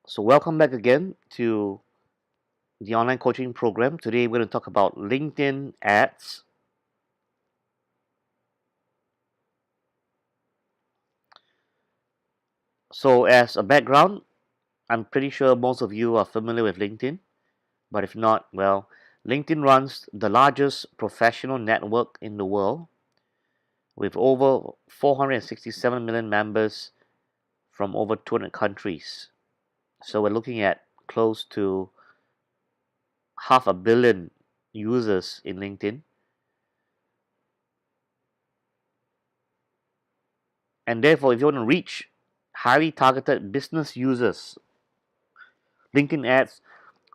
So welcome back again to the online coaching program. Today we're going to talk about LinkedIn ads. So as a background, I'm pretty sure most of you are familiar with LinkedIn, but if not, well, LinkedIn runs the largest professional network in the world with over 467 million members from over 200 countries. So we're looking at close to half a billion users in LinkedIn. And therefore, if you want to reach highly targeted business users, LinkedIn ads,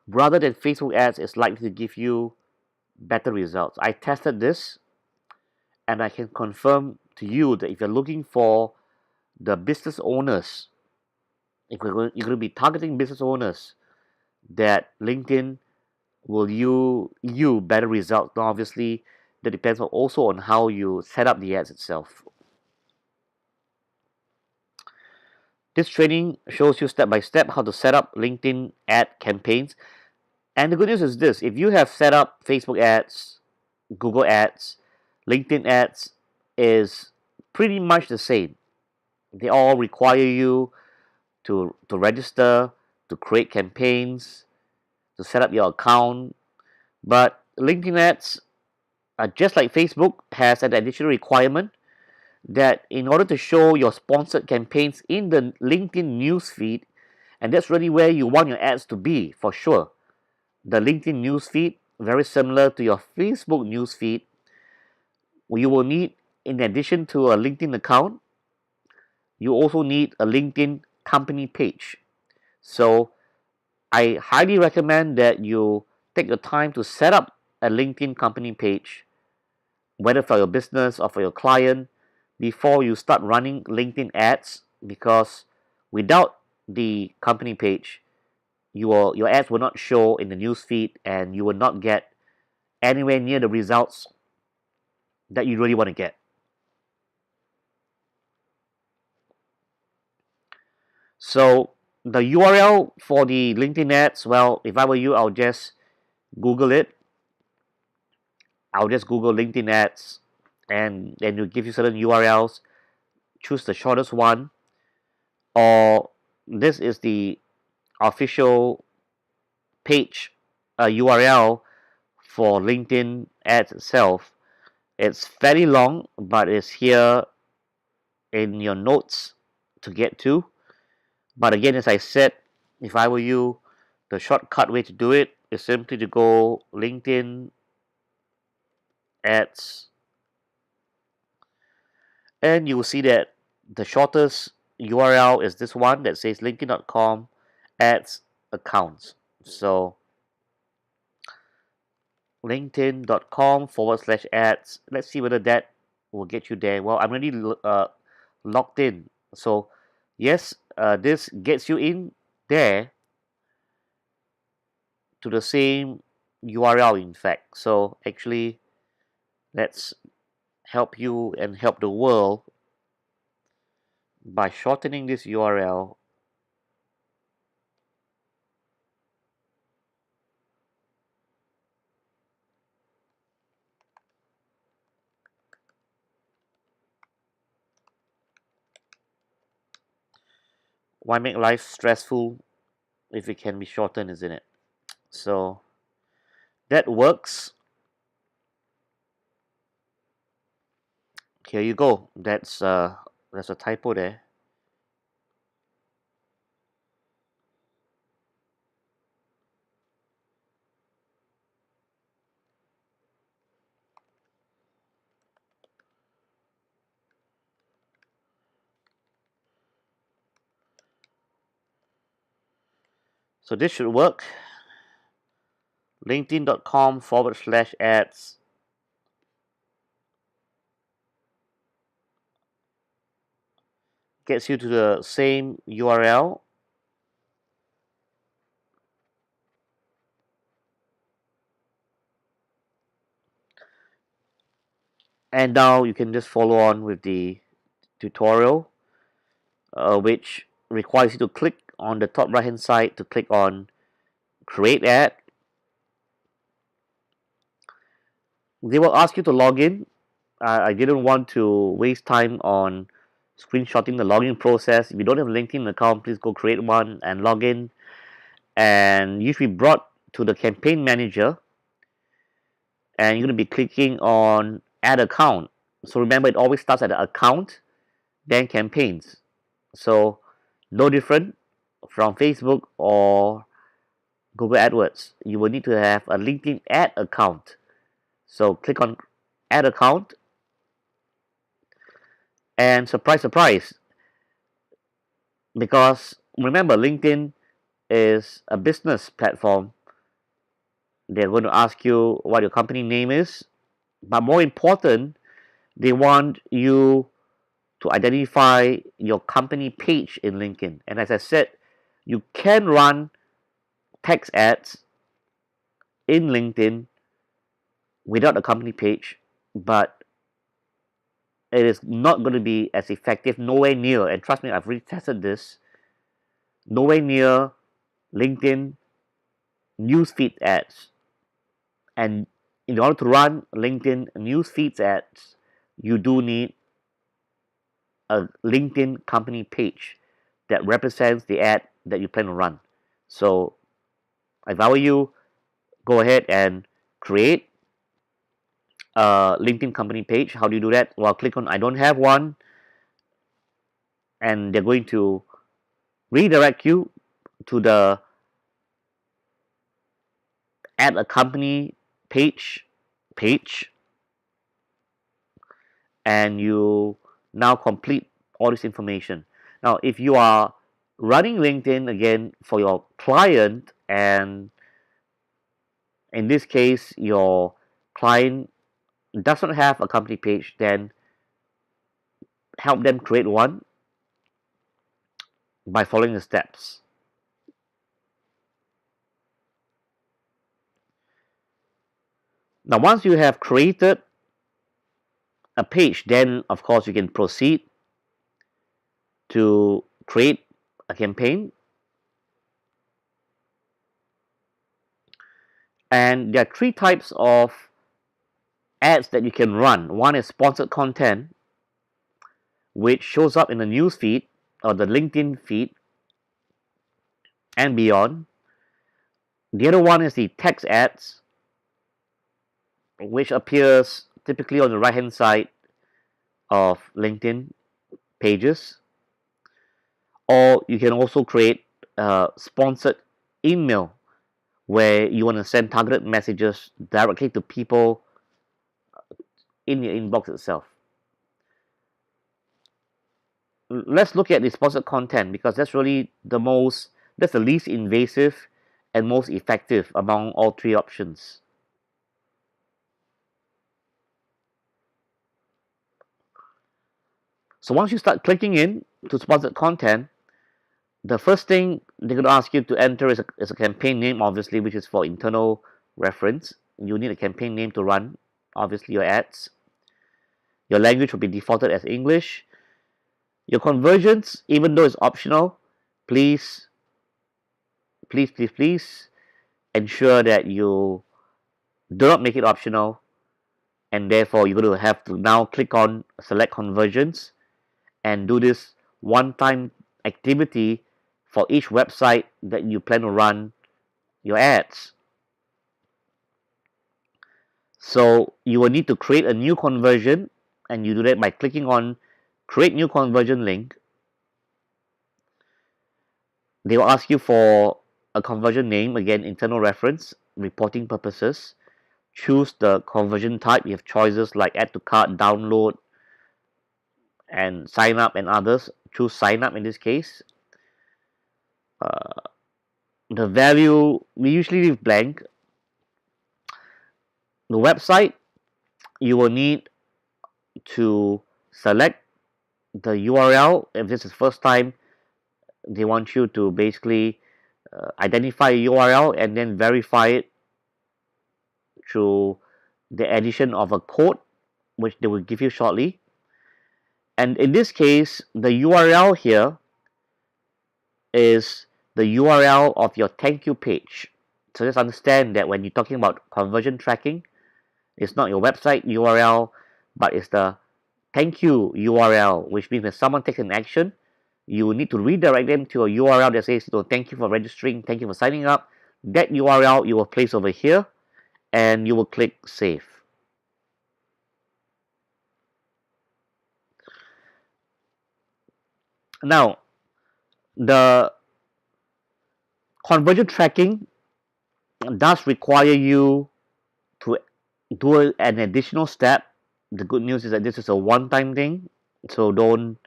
rather than Facebook ads, is likely to give you better results. I tested this and I can confirm to you that if you're looking for the business owners, if you're going to be targeting business owners, that LinkedIn will you better results. Now, obviously, that depends also on how you set up the ads itself. This training shows you step by step how to set up LinkedIn ad campaigns. And the good news is this: if you have set up Facebook ads, Google ads, LinkedIn ads is pretty much the same. They all require you to register, to create campaigns, to set up your account. But LinkedIn ads, just like Facebook, has an additional requirement that in order to show your sponsored campaigns in the LinkedIn newsfeed, and that's really where you want your ads to be for sure. The LinkedIn newsfeed, very similar to your Facebook newsfeed, you will need, in addition to a LinkedIn account, you also need a LinkedIn company page. So I highly recommend that you take the time to set up a LinkedIn company page, whether for your business or for your client, before you start running LinkedIn ads, because without the company page, your ads will not show in the newsfeed and you will not get anywhere near the results that you really want to get. So the URL for the LinkedIn ads, well, if I were you, I'll just Google it. I'll just Google LinkedIn ads and then it'll give you certain URLs. Choose the shortest one, or this is the official page URL for LinkedIn ads itself. It's fairly long, but it's here in your notes to get to. But again, as I said, if I were you, the shortcut way to do it is simply to go LinkedIn ads, and you will see that the shortest URL is this one that says linkedin.com ads accounts. So linkedin.com/ads. Let's see whether that will get you there. Well, I'm already logged in. So yes, this gets you in there to the same URL, in fact. So actually, let's help you and help the world by shortening this URL. Why make life stressful if it can be shortened, isn't it? So that works. Here you go. That's a typo there. So this should work. LinkedIn.com/ads. Gets you to the same URL. And now you can just follow on with the tutorial, which requires you to click on the top right hand side to click on create ad. They will ask you to log in. I didn't want to waste time on screenshotting the login process. If you don't have a LinkedIn account, please go create one and log in. And you should be brought to the campaign manager, and you're going to be clicking on add account. So remember, it always starts at the account, then campaigns. So no different from Facebook or Google AdWords. You will need to have a LinkedIn ad account. So click on add account, and surprise, surprise, because remember, LinkedIn is a business platform. They're going to ask you what your company name is, but more important, they want you to identify your company page in LinkedIn. And as I said, you can run text ads in LinkedIn without a company page, but it is not going to be as effective, nowhere near, and trust me, I've really tested this, nowhere near LinkedIn newsfeed ads. And in order to run LinkedIn newsfeed ads, you do need a LinkedIn company page that represents the ad that you plan to run. So if I were you, go ahead and create a LinkedIn company page. How do you do that? Well, click on I don't have one, and they're going to redirect you to the add a company page, and you now complete all this information. Now, if you are running LinkedIn again for your client, and in this case your client does not have a company page, then help them create one by following the steps. Now, once you have created a page, then of course you can proceed to create a campaign. And there are three types of ads that you can run. One is sponsored content, which shows up in the news feed or the LinkedIn feed and beyond. The other one is the text ads, which appears typically on the right hand side of LinkedIn pages. Or you can also create a sponsored email where you want to send targeted messages directly to people in your inbox itself. Let's look at the sponsored content, because that's really the least invasive and most effective among all three options. So once you start clicking in to sponsored content, the first thing they're going to ask you to enter is a campaign name, obviously, which is for internal reference. You need a campaign name to run, obviously, your ads. Your language will be defaulted as English. Your conversions, even though it's optional, please ensure that you do not make it optional, and therefore you're going to have to now click on select conversions and do this one-time activity for each website that you plan to run your ads. So you will need to create a new conversion, and you do that by clicking on create new conversion link. They will ask you for a conversion name, again internal reference, reporting purposes. Choose the conversion type. You have choices like add to cart, download, and sign up, and others. Choose sign up in this case. The value we usually leave blank. The website, you will need to select the URL. If this is first time, they want you to basically identify a URL and then verify it through the addition of a code, which they will give you shortly. And in this case, the URL here is the URL of your thank you page. So just understand that when you're talking about conversion tracking, it's not your website URL, but it's the thank you URL, which means when someone takes an action, you need to redirect them to a URL that says, thank you for registering, thank you for signing up. That URL you will place over here, and you will click save. Now, the conversion tracking does require you to do an additional step. The good news is that this is a one-time thing, so don't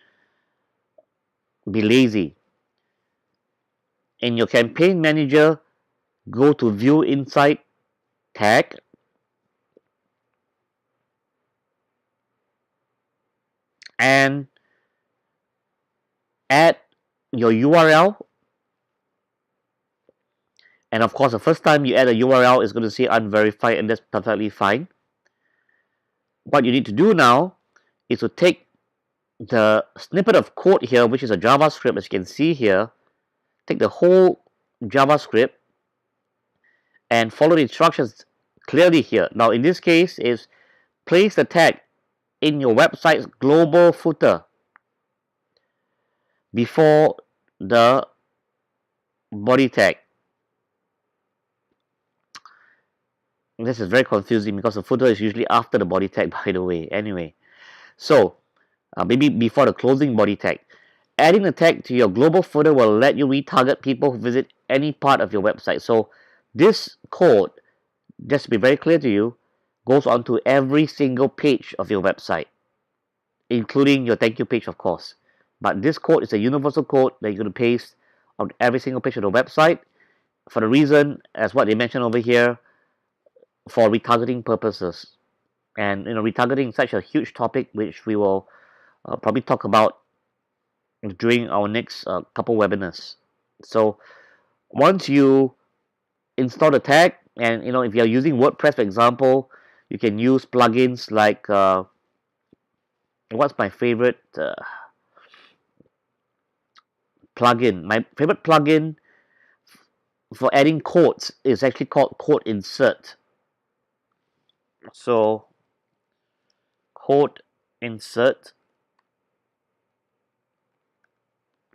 be lazy. In your campaign manager, go to View Insight tag, and add your URL. And of course, the first time you add a URL is going to say unverified, and that's perfectly fine. What you need to do now is to take the snippet of code here, which is a JavaScript, as you can see here. Take the whole JavaScript and follow the instructions clearly here. Now, in this case, is place the tag in your website's global footer before the body tag. This is very confusing because the footer is usually after the body tag, by the way. Anyway, so maybe before the closing body tag. Adding the tag to your global footer will let you retarget people who visit any part of your website. So this code, just to be very clear to you, goes onto every single page of your website, including your thank you page, of course. But this code is a universal code that you're going to paste on every single page of the website for the reason, as what they mentioned over here, for retargeting purposes. And retargeting is such a huge topic, which we will probably talk about during our next couple webinars. So once you install the tag, and if you're using WordPress, for example, you can use plugins like what's my favorite plugin? My favorite plugin for adding quotes is actually called Quote Insert. So Quote Insert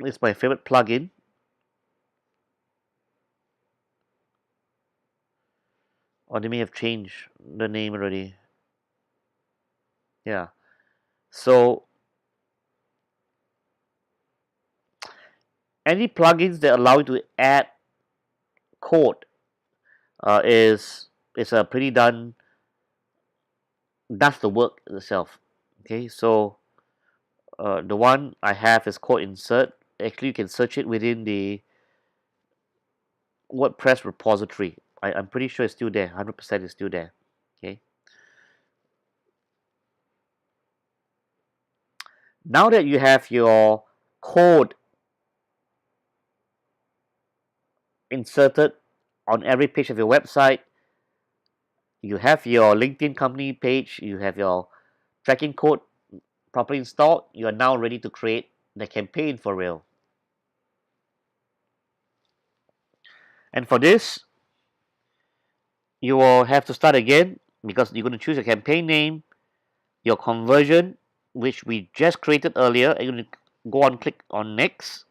is my favorite plugin. Or they may have changed the name already. Yeah. So any plugins that allow you to add code is a pretty does the work itself. Okay, so the one I have is Quote Insert. Actually, you can search it within the WordPress repository. I'm pretty sure it's still there. 100% is still there. Okay. Now that you have your code inserted on every page of your website, you have your LinkedIn company page, you have your tracking code properly installed, you are now ready to create the campaign for real. And for this, you will have to start again because you're going to choose a campaign name, your conversion, which we just created earlier, and you're going to go on, click on next,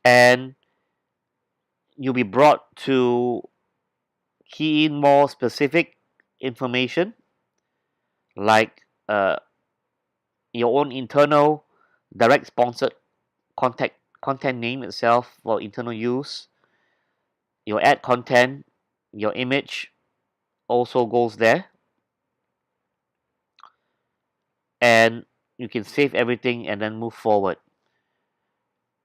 and you'll be brought to key in more specific information like your own internal direct sponsored content name itself for internal use, your ad content, your image also goes there, and you can save everything and then move forward.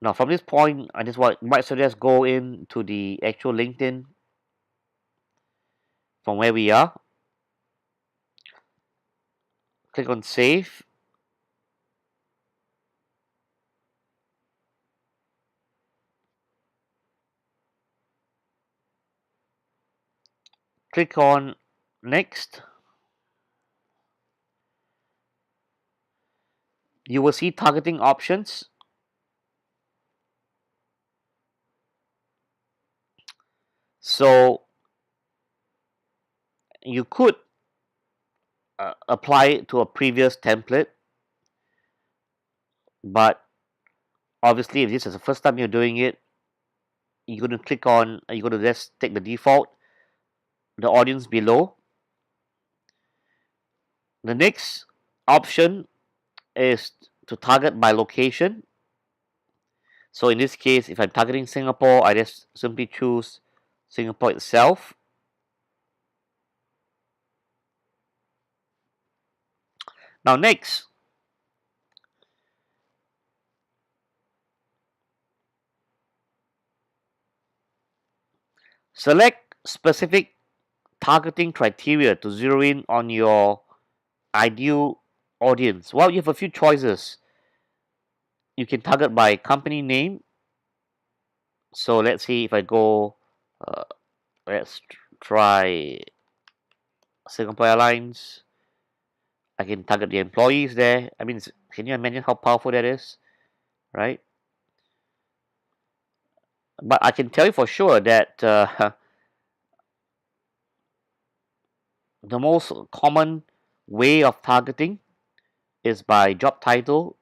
Now from this point, I just might suggest go into the actual LinkedIn from where we are. Click on save. Click on next. You will see targeting options. So you could apply it to a previous template, but obviously if this is the first time you're doing it, you're going to click on, you're going to just take the default, the audience below. The next option is to target by location. So in this case, if I'm targeting Singapore, I just simply choose Singapore itself. Now next, select specific targeting criteria to zero in on your ideal audience. Well, you have a few choices. You can target by company name. So let's see if I go, uh, let's try Singapore Airlines. I can target the employees there. I mean, can you imagine how powerful that is, right? But I can tell you for sure that the most common way of targeting is by job title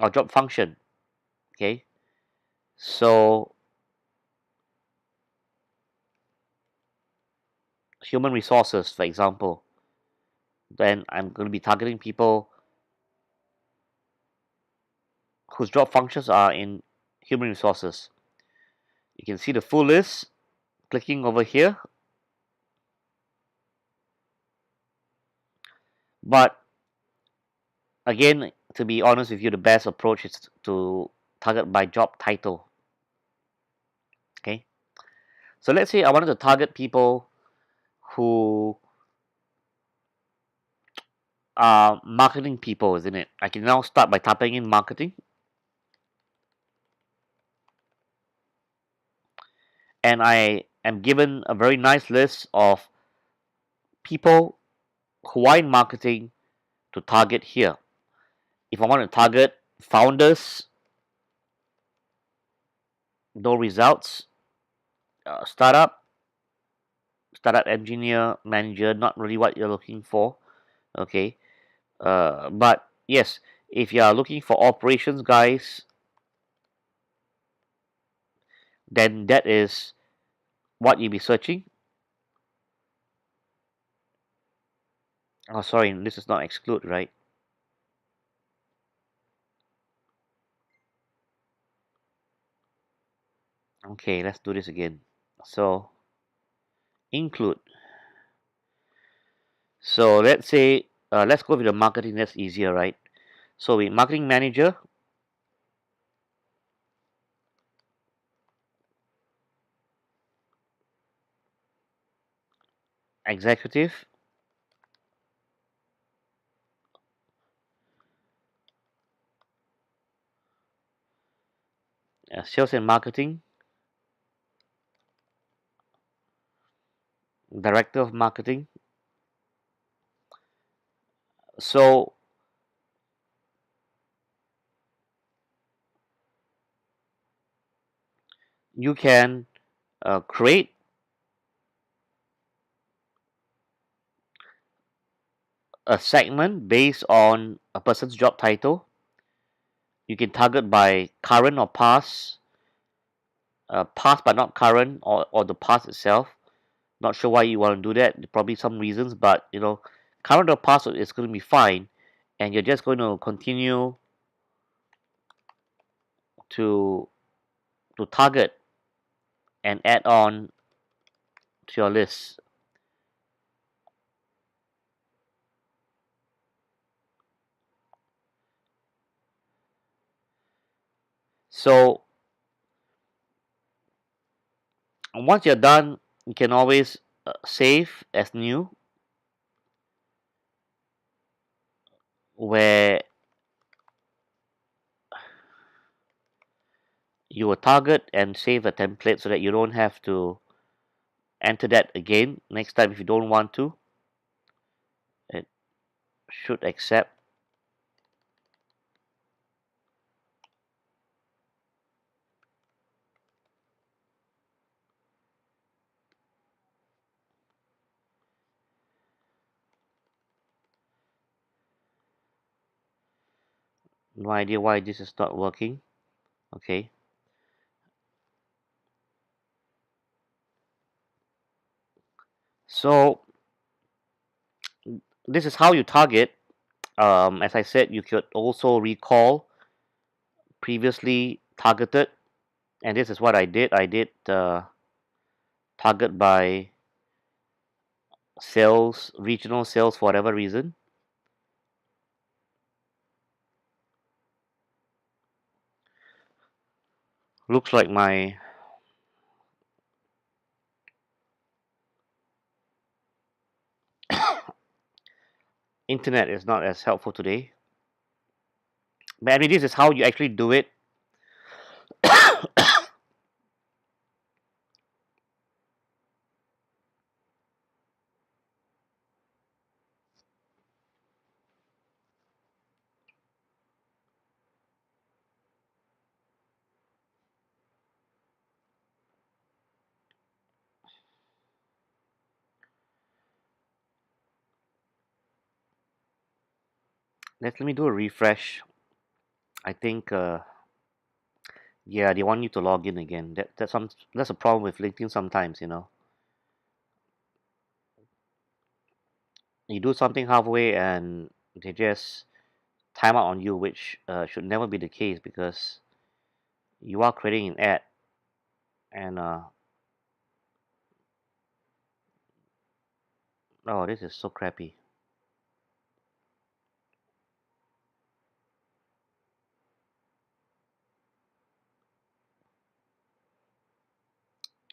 or job function. Okay, so human resources, for example, then I'm going to be targeting people whose job functions are in human resources. You can see the full list clicking over here. But again, to be honest with you, the best approach is to target by job title. Okay, so let's say I wanted to target people who are marketing people, isn't it? I can now start by typing in marketing, and I am given a very nice list of people who are in marketing to target here. If I want to target founders, no results. Startup, startup engineer, manager, not really what you're looking for. Okay, but yes, if you are looking for operations guys, then that is what you'll be searching. Oh, sorry, this is not exclude, right? Okay, let's do this again. So include. So let's say let's go with the marketing. That's easier, right? So with marketing manager, executive, sales and marketing, director of marketing. So you can create a segment based on a person's job title. You can target by current or past, past but not current, or the past itself. Not sure why you want to do that. Probably some reasons, but current or past is going to be fine, and you're just going to continue to target and add on to your list. So once you're done, you can always save as new, where you will target and save a template so that you don't have to enter that again next time if you don't want to. It should accept. No idea why this is not working. Okay. So this is how you target. As I said, you could also recall previously targeted, and this is what I did. I did target by sales, regional sales for whatever reason. Looks like my internet is not as helpful today. But I mean, this is how you actually do it. Let me do a refresh. I think yeah, they want you to log in again. That's a problem with LinkedIn sometimes. You do something halfway and they just time out on you, which should never be the case because you are creating an ad and oh, this is so crappy.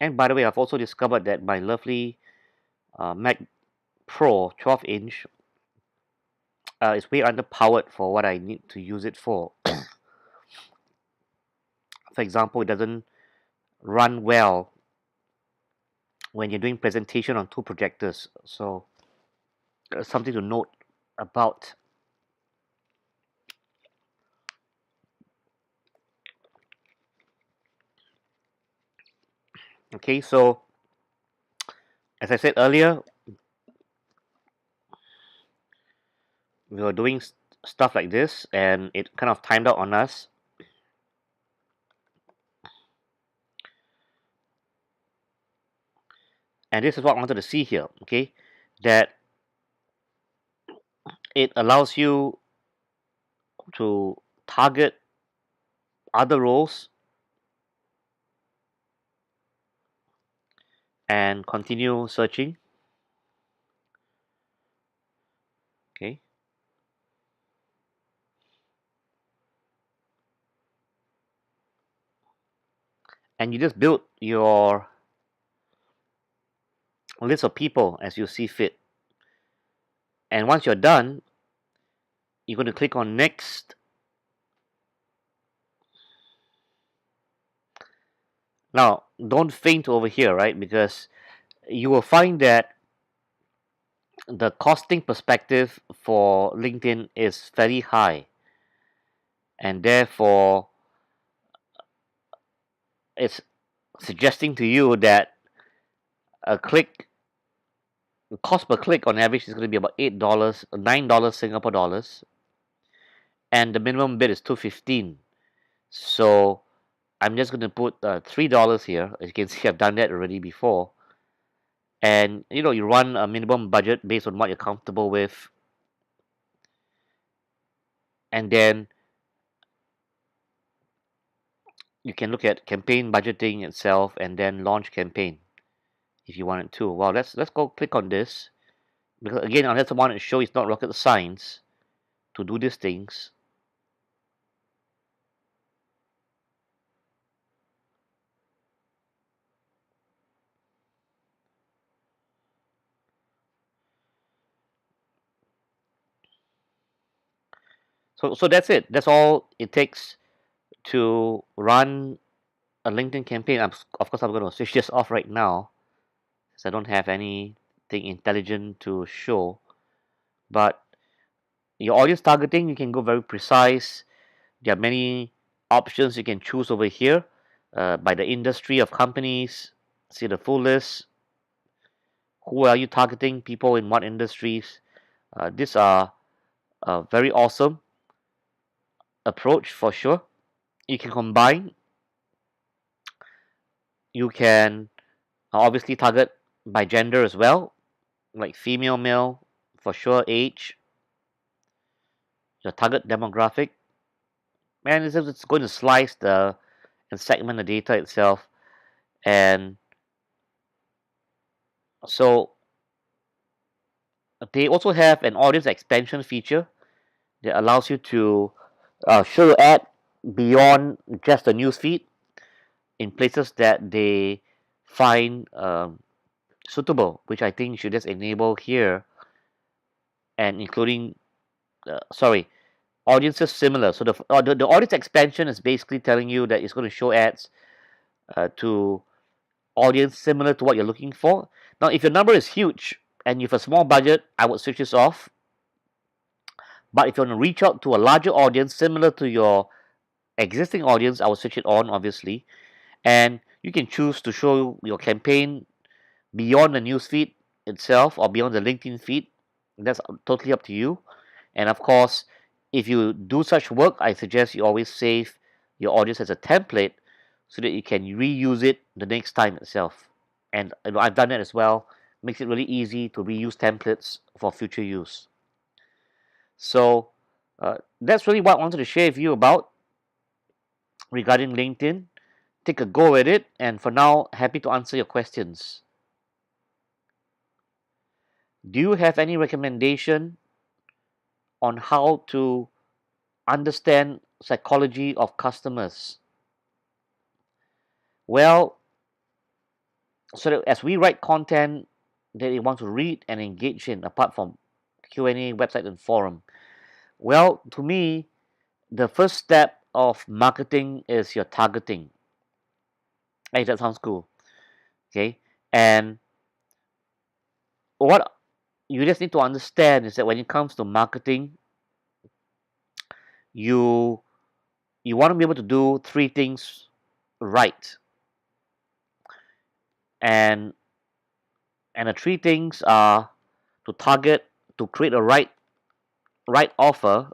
And by the way, I've also discovered that my lovely Mac Pro 12-inch is way underpowered for what I need to use it for. For example, it doesn't run well when you're doing presentation on two projectors. So something to note about. Okay, so as I said earlier, we were doing stuff like this and it kind of timed out on us. And this is what I wanted to see here, okay? That it allows you to target other roles and continue searching, okay? And you just build your list of people as you see fit. And once you're done, you're going to click on next. Now, don't faint over here, right? Because you will find that the costing perspective for LinkedIn is very high. And therefore, it's suggesting to you that a click, the cost per click on average is going to be about $8, $9 Singapore dollars. And the minimum bid is 215. So I'm just going to put $3 here. As you can see, I've done that already before. And you run a minimum budget based on what you're comfortable with, and then you can look at campaign budgeting itself and then launch campaign if you wanted to. Well, let's go click on this, because again, unless I want to show, it's not rocket science to do these things. So that's it. That's all it takes to run a LinkedIn campaign. Of course, I'm going to switch this off right now because I don't have anything intelligent to show. But your audience targeting, you can go very precise. There are many options you can choose over here by the industry of companies. See the full list. Who are you targeting? People in what industries? These are very awesome. approach for sure. You can combine. You can obviously target by gender as well, like female, male, for sure, age, your target demographic, and it's going to slice the and segment the data itself. And so they also have an audience expansion feature that allows you to show your ad beyond just the news feed in places that they find suitable, which I think you should just enable here, and including sorry, audiences similar. So the audience expansion is basically telling you that it's going to show ads to audience similar to what you're looking for. Now, if your number is huge and you have a small budget, I would switch this off. But if you want to reach out to a larger audience similar to your existing audience, I will switch it on, obviously. And you can choose to show your campaign beyond the newsfeed itself or beyond the LinkedIn feed. That's totally up to you. And of course, if you do such work, I suggest you always save your audience as a template so that you can reuse it the next time itself. And I've done that as well. Makes it really easy to reuse templates for future use. So that's really what I wanted to share with you about regarding LinkedIn. Take a go at it, and for now, happy to answer your questions. Do you have any recommendation on how to understand psychology of customers? Well, so that as we write content that they want to read and engage in, apart from Q&A, website, and forum, well, to me, the first step of marketing is your targeting. Hey, that sounds cool. Okay, and what you just need to understand is that when it comes to marketing, you you want to be able to do three things right, and the three things are to target, to create a right offer,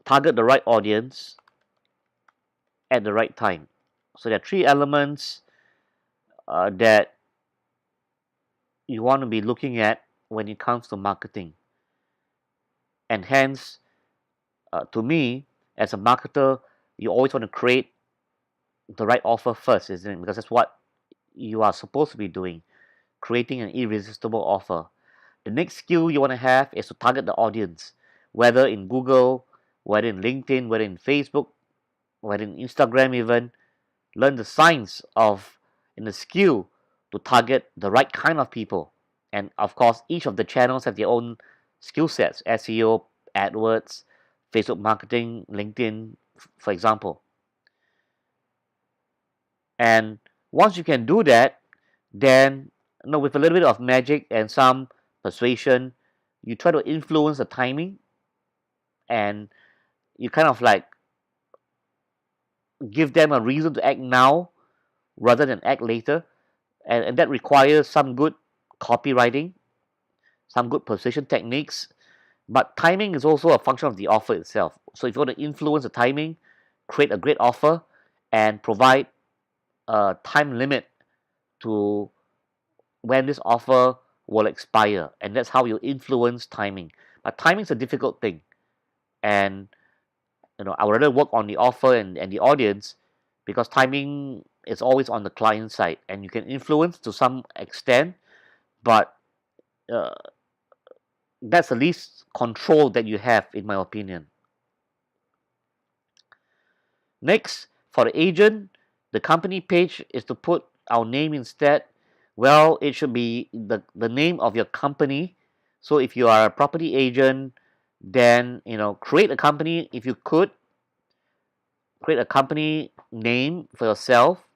target the right audience at the right time. So there are three elements that you want to be looking at when it comes to marketing, and hence, to me, as a marketer, you always want to create the right offer first, isn't it? Because that's what you are supposed to be doing, creating an irresistible offer. The next skill you want to have is to target the audience, whether in Google, whether in LinkedIn, whether in Facebook, whether in Instagram even. Learn the science of and the skill to target the right kind of people. And of course, each of the channels have their own skill sets: SEO, AdWords, Facebook marketing, LinkedIn, for example. And once you can do that, then with a little bit of magic and some persuasion, you try to influence the timing, and you kind of like give them a reason to act now rather than act later. And that requires some good copywriting, some good persuasion techniques. But timing is also a function of the offer itself. So if you want to influence the timing, create a great offer and provide a time limit to when this offer will expire, and that's how you influence timing. But timing is a difficult thing, and I would rather work on the offer and the audience, because timing is always on the client side, and you can influence to some extent, but uh, that's the least control that you have, in my opinion. Next, for the agent, the company page is to put our name instead. Well, it should be the name of your company. So if you are a property agent, then create a company. If you could create a company name for yourself,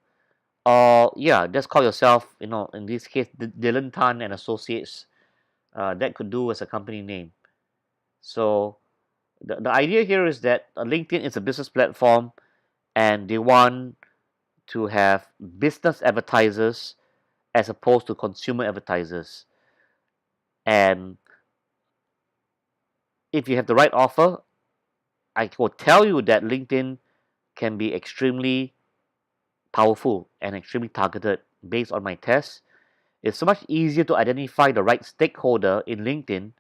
or yeah, just call yourself, in this case, Dylan Tan and Associates. That could do as a company name. So the idea here is that LinkedIn is a business platform, and they want to have business advertisers as opposed to consumer advertisers. And if you have the right offer, I will tell you that LinkedIn can be extremely powerful and extremely targeted based on my tests. It's so much easier to identify the right stakeholder in LinkedIn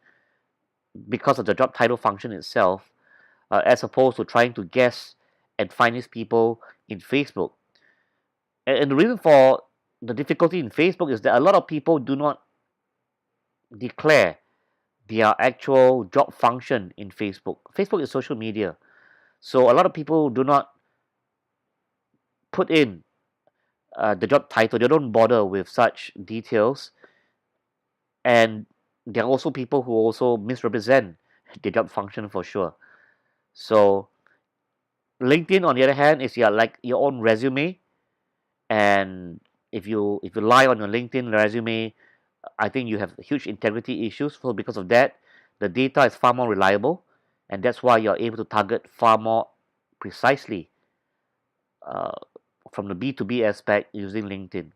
because of the job title function itself, as opposed to trying to guess and find these people in Facebook. And the reason for the difficulty in Facebook is that a lot of people do not declare their actual job function in Facebook. Facebook is social media. So a lot of people do not put in the job title. They don't bother with such details. And there are also people who also misrepresent the job function for sure. So LinkedIn, on the other hand, is like your own resume. And if you lie on your LinkedIn resume, I think you have huge integrity issues. So because of that, the data is far more reliable, and that's why you're able to target far more precisely uh, from the B2B aspect using LinkedIn.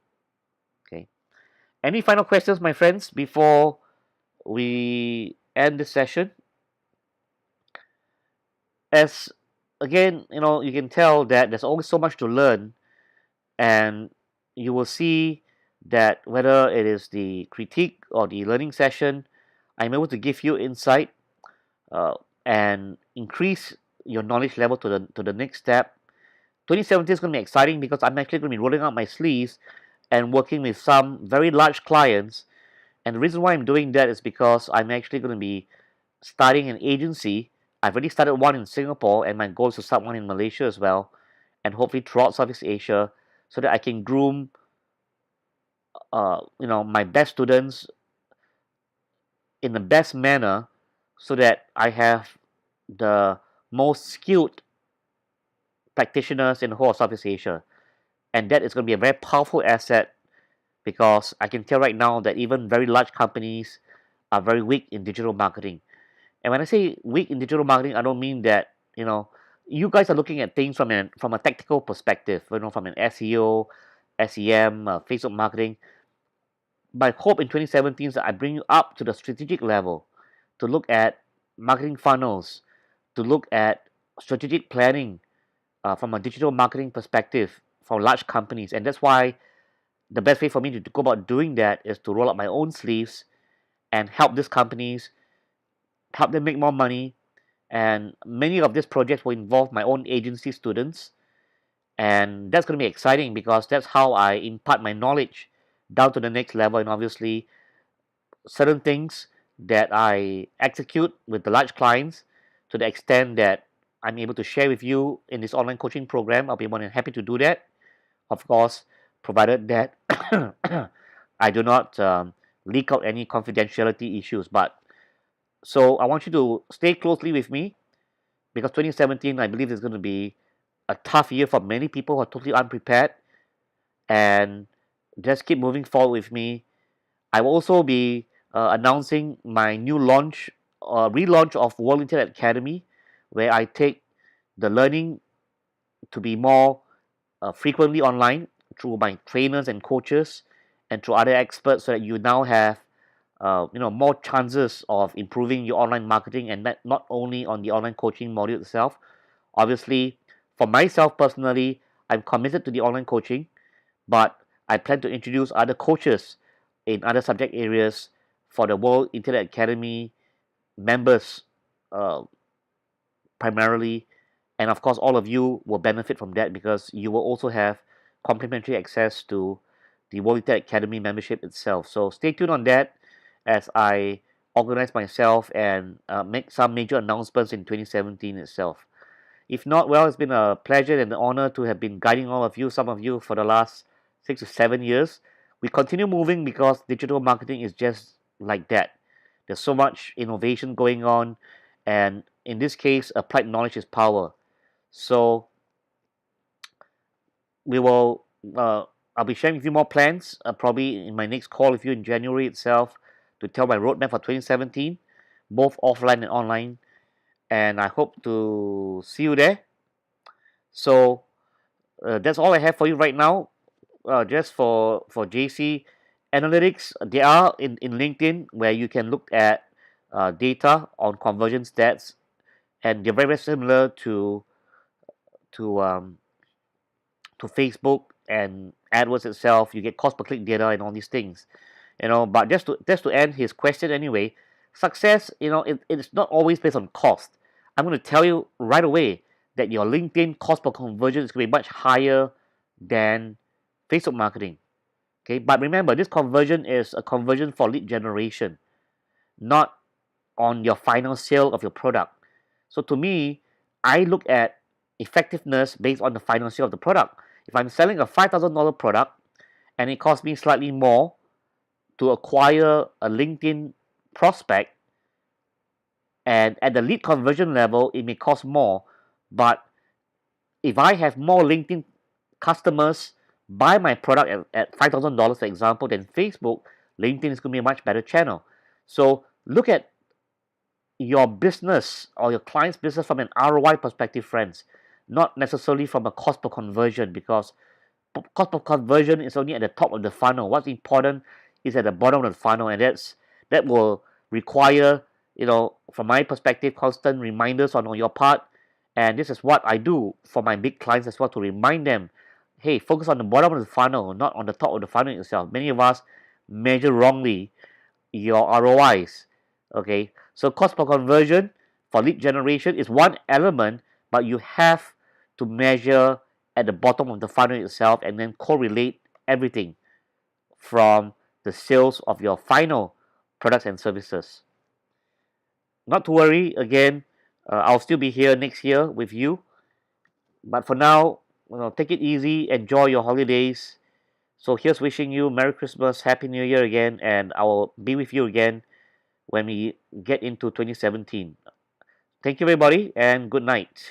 Okay. Any final questions, my friends, before we end this session? As again, you can tell that there's always so much to learn, and you will see that whether it is the critique or the learning session, I'm able to give you insight uh, and increase your knowledge level to the next step. 2017 is going to be exciting because I'm actually going to be rolling out my sleeves and working with some very large clients. And the reason why I'm doing that is because I'm actually going to be starting an agency. I've already started one in Singapore, and my goal is to start one in Malaysia as well, and hopefully throughout Southeast Asia, so that I can groom, my best students in the best manner, so that I have the most skilled practitioners in the whole of Southeast Asia. And that is going to be a very powerful asset, because I can tell right now that even very large companies are very weak in digital marketing. And when I say weak in digital marketing, I don't mean that, you guys are looking at things from a tactical perspective, from an SEO, SEM, Facebook marketing. My hope in 2017 is that I bring you up to the strategic level, to look at marketing funnels, to look at strategic planning from a digital marketing perspective for large companies. And that's why the best way for me to go about doing that is to roll up my own sleeves and help these companies, help them make more money. And many of these projects will involve my own agency students. And that's going to be exciting, because that's how I impart my knowledge down to the next level. And obviously, certain things that I execute with the large clients, to the extent that I'm able to share with you in this online coaching program, I'll be more than happy to do that. Of course, provided that I do not leak out any confidentiality issues. But so I want you to stay closely with me, because 2017, I believe, is going to be a tough year for many people who are totally unprepared. And just keep moving forward with me. I will also be announcing my new relaunch of World Internet Academy, where I take the learning to be more frequently online through my trainers and coaches, and through other experts, so that you now have more chances of improving your online marketing, and not only on the online coaching module itself. Obviously, for myself personally, I'm committed to the online coaching, but I plan to introduce other coaches in other subject areas for the World Internet Academy members, uh, primarily. And of course, all of you will benefit from that, because you will also have complimentary access to the World Internet Academy membership itself. So stay tuned on that as I organize myself and make some major announcements in 2017 itself. If not, well, it's been a pleasure and an honor to have been guiding all of you, some of you, for the last 6 to 7 years. We continue moving, because digital marketing is just like that. There's so much innovation going on, and in this case, applied knowledge is power. So we will. I'll be sharing with you more plans, probably in my next call with you in January itself, to tell my roadmap for 2017, both offline and online. And I hope to see you there. So that's all I have for you right now. Just for JC Analytics, they are in LinkedIn, where you can look at data on conversion stats, and they're very, very similar to um, to Facebook and AdWords itself. You get cost per click data and all these things, But just to end his question anyway, success, it's not always based on cost. I'm going to tell you right away that your LinkedIn cost per conversion is going to be much higher than Facebook marketing. Okay, but remember, this conversion is a conversion for lead generation, not on your final sale of your product. So to me, I look at effectiveness based on the final sale of the product. If I'm selling a $5,000 product and it costs me slightly more to acquire a LinkedIn prospect, and at the lead conversion level, it may cost more, but if I have more LinkedIn customers buy my product at $5,000, for example, than Facebook, LinkedIn is going to be a much better channel. So look at your business or your client's business from an ROI perspective, friends, not necessarily from a cost per conversion, because cost per conversion is only at the top of the funnel. What's important is at the bottom of the funnel, and that will require, from my perspective, constant reminders on your part. And this is what I do for my big clients as well, to remind them, hey, focus on the bottom of the funnel, not on the top of the funnel itself. Many of us measure wrongly your ROIs. Okay, so cost per conversion for lead generation is one element, but you have to measure at the bottom of the funnel itself and then correlate everything from the sales of your final products and services. Not to worry, again, I'll still be here next year with you, but for now, take it easy, enjoy your holidays. So here's wishing you Merry Christmas, Happy New Year again, and I will be with you again when we get into 2017. Thank you, everybody, and good night.